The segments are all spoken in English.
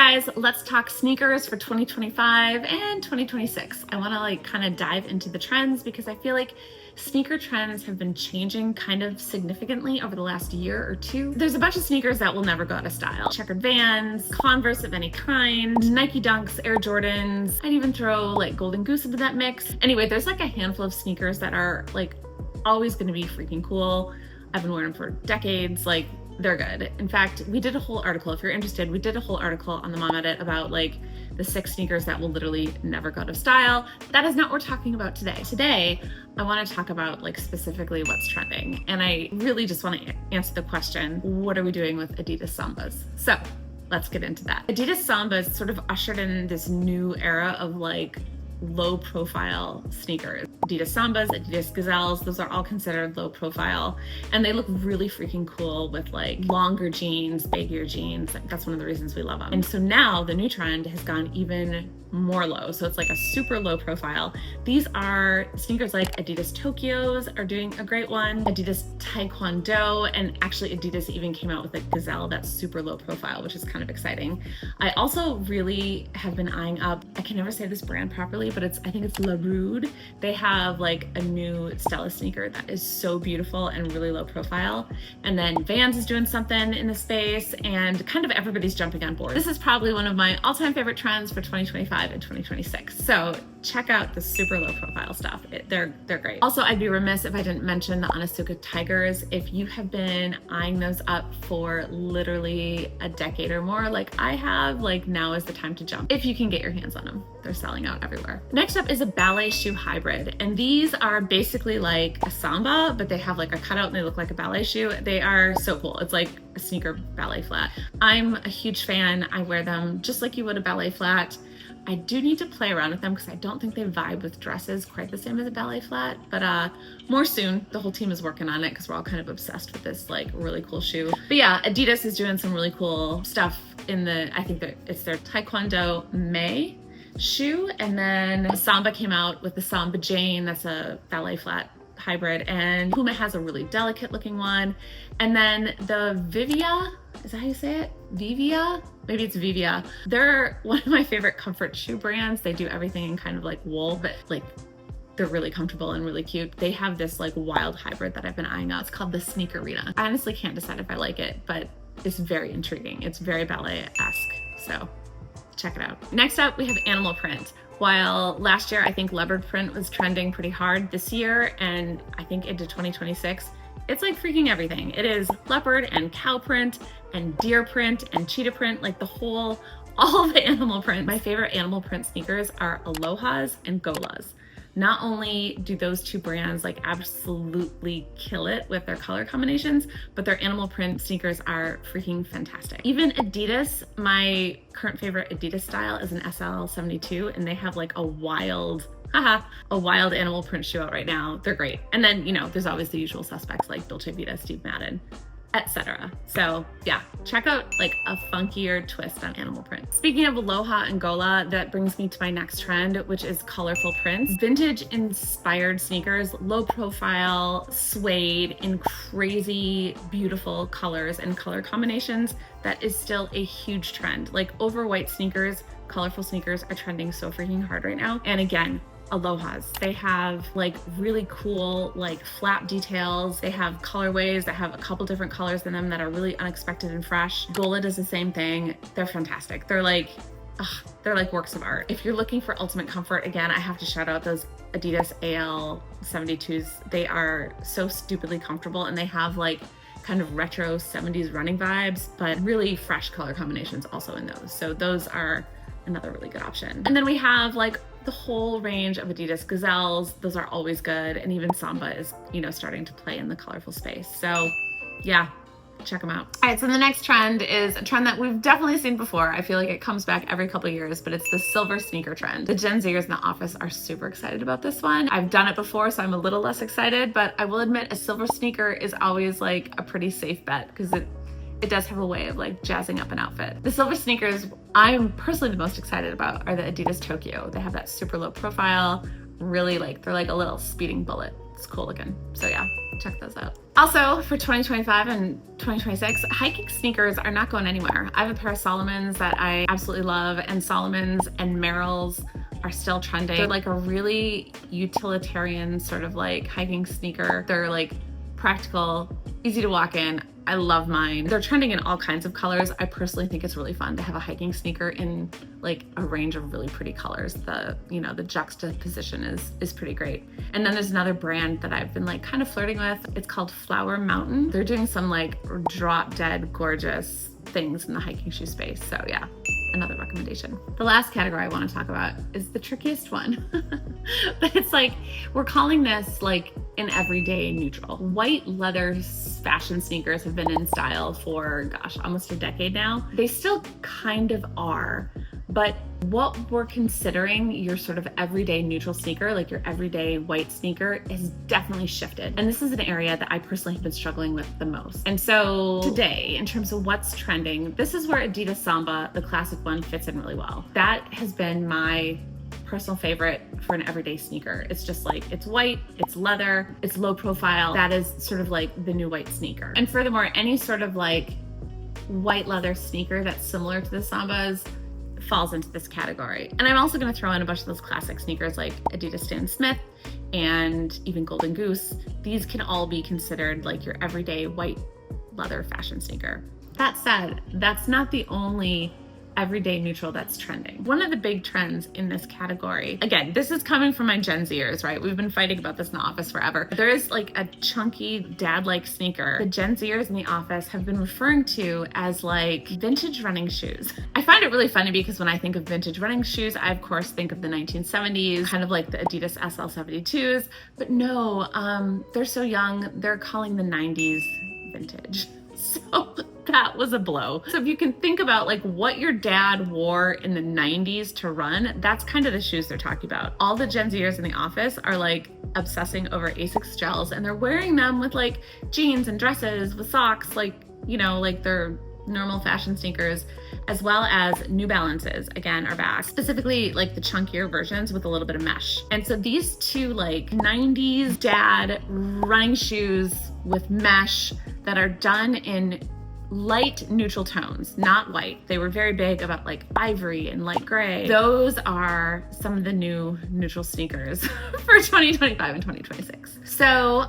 guys, let's talk sneakers for 2025 and 2026. I want to kind of dive into the trends because I feel like sneaker trends have been changing kind of significantly over the last year or two. There's a bunch of sneakers that will never go out of style. Checkered Vans, Converse of any kind, Nike Dunks, Air Jordans. I'd even throw Golden Goose into that mix. Anyway, there's a handful of sneakers that are always going to be freaking cool. I've been wearing them for decades. They're good. In fact, we did a whole article, if you're interested, we did a whole article on the Mom Edit about the 6 sneakers that will literally never go out of style. That is not what we're talking about today. Today, I want to talk about specifically what's trending. And I really just want to answer the question, what are we doing with Adidas Sambas? So let's get into that. Adidas Sambas sort of ushered in this new era of low profile sneakers. Adidas Sambas, Adidas Gazelles, those are all considered low profile, and they look really freaking cool with longer jeans, baggier jeans. That's one of the reasons we love them. And so now the new trend has gone even more low. So it's a super low profile. These are sneakers like Adidas Tokyos are doing a great one, Adidas Taekwondo, and actually Adidas even came out with a Gazelle that's super low profile, which is kind of exciting. I also really have been eyeing up, I can never say this brand properly, but I think it's La Rude. They have a new Stella sneaker that is so beautiful and really low profile. And then Vans is doing something in the space, and kind of everybody's jumping on board. This is probably one of my all-time favorite trends for 2025 and 2026. So check out the super low profile stuff. They're great. Also, I'd be remiss if I didn't mention the Onitsuka Tigers. If you have been eyeing those up for literally a decade or more, like I have, now is the time to jump. If you can get your hands on them. They're selling out everywhere. Next up is a ballet shoe hybrid. And these are basically like a Samba, but they have a cutout and they look like a ballet shoe. They are so cool. It's like a sneaker ballet flat. I'm a huge fan. I wear them just like you would a ballet flat. I do need to play around with them because I don't think they vibe with dresses quite the same as a ballet flat, but more soon. The whole team is working on it because we're all kind of obsessed with this really cool shoe. But yeah, Adidas is doing some really cool stuff I think that it's their Taekwondo May shoe, and then Samba came out with the Samba Jane, that's a ballet flat hybrid, and Puma has a really delicate looking one, and then the Vivia, is that how you say it? Vivia? Maybe it's Vivia. They're one of my favorite comfort shoe brands. They do everything in kind of wool, but they're really comfortable and really cute. They have this wild hybrid that I've been eyeing out. It's called the Sneakerina. I honestly can't decide if I like it, but it's very intriguing. It's very ballet-esque, so check it out. Next up, we have animal print. While last year I think leopard print was trending pretty hard, this year and I think into 2026, it's freaking everything. It is leopard and cow print and deer print and cheetah print, all the animal print. My favorite animal print sneakers are Alohas and Golas. Not only do those two brands absolutely kill it with their color combinations, but their animal print sneakers are freaking fantastic. Even Adidas, my current favorite Adidas style is an SL72, and they have a wild animal print shoe out right now. They're great. And then, there's always the usual suspects like Dolce Vita, Steve Madden, etc. So yeah, check out a funkier twist on animal print. Speaking of Aloha and Gola, that brings me to my next trend, which is colorful prints. Vintage inspired sneakers, low profile, suede in crazy, beautiful colors and color combinations. That is still a huge trend. Over white sneakers, colorful sneakers are trending so freaking hard right now. And again, Alohas. They have really cool flap details. They have colorways that have a couple different colors in them that are really unexpected and fresh. Gola does the same thing. They're fantastic. They're they're works of art. If you're looking for ultimate comfort, again, I have to shout out those Adidas AL72s. They are so stupidly comfortable, and they have kind of retro 70s running vibes, but really fresh color combinations also in those. So those are another really good option. And then we have the whole range of Adidas Gazelles. Those are always good. And even Samba is, starting to play in the colorful space. So yeah, check them out. All right, so the next trend is a trend that we've definitely seen before. I feel like it comes back every couple of years, but it's the silver sneaker trend. The Gen Zers in the office are super excited about this one. I've done it before, so I'm a little less excited, but I will admit a silver sneaker is always a pretty safe bet because it does have a way of jazzing up an outfit. The silver sneakers I'm personally the most excited about are the Adidas Tokyo. They have that super low profile, really they're a little speeding bullet. It's cool looking. So yeah, check those out. Also, for 2025 and 2026, hiking sneakers are not going anywhere. I have a pair of Salomons that I absolutely love, and Salomons and Merrells are still trending. They're like a really utilitarian sort of like hiking sneaker. They're like practical, easy to walk in. I love mine. They're trending in all kinds of colors. I personally think it's really fun to have a hiking sneaker in like a range of really pretty colors. The juxtaposition is pretty great. And then there's another brand that I've been like kind of flirting with. It's called Flower Mountain. They're doing some like drop dead gorgeous things in the hiking shoe space. So yeah, another recommendation. The last category I want to talk about is the trickiest one. But it's like, we're calling this like an everyday neutral. White leather fashion sneakers have been in style for, gosh, almost a decade now. They still kind of are, but what we're considering your sort of everyday neutral sneaker, like your everyday white sneaker, has definitely shifted. And this is an area that I personally have been struggling with the most. And so today, in terms of what's trending, this is where Adidas Samba, the classic one, fits in really well. That has been my personal favorite for an everyday sneaker. It's just like, it's white, it's leather, it's low profile. That is sort of like the new white sneaker. And furthermore, any sort of like white leather sneaker that's similar to the Sambas falls into this category. And I'm also gonna throw in a bunch of those classic sneakers like Adidas Stan Smith and even Golden Goose. These can all be considered like your everyday white leather fashion sneaker. That said, that's not the only everyday neutral that's trending. One of the big trends in this category, again, this is coming from my Gen Zers, right? We've been fighting about this in the office forever. There is like a chunky dad-like sneaker the Gen Zers in the office have been referring to as like vintage running shoes. I find it really funny because when I think of vintage running shoes, I of course think of the 1970s, kind of like the Adidas SL72s, but no, they're so young, they're calling the 90s vintage. So that was a blow. So if you can think about like what your dad wore in the 90s to run, that's kind of the shoes they're talking about. All the Gen Zers in the office are like obsessing over Asics gels, and they're wearing them with like jeans and dresses with socks, like, you know, like they're normal fashion sneakers, as well as New Balances, again, are back. Specifically like the chunkier versions with a little bit of mesh. And so these two like 90s dad running shoes with mesh that are done in light neutral tones, not white. They were very big about like ivory and light gray. Those are some of the new neutral sneakers for 2025 and 2026. So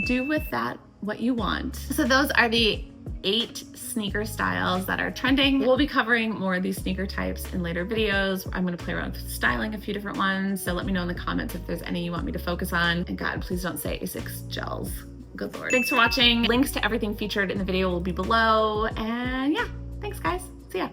do with that what you want. So those are the 8 sneaker styles that are trending. We'll be covering more of these sneaker types in later videos. I'm gonna play around with styling a few different ones. So let me know in the comments if there's any you want me to focus on. And God, please don't say Asics gels. Good Lord. Thanks for watching. Links to everything featured in the video will be below. And yeah, thanks guys. See ya.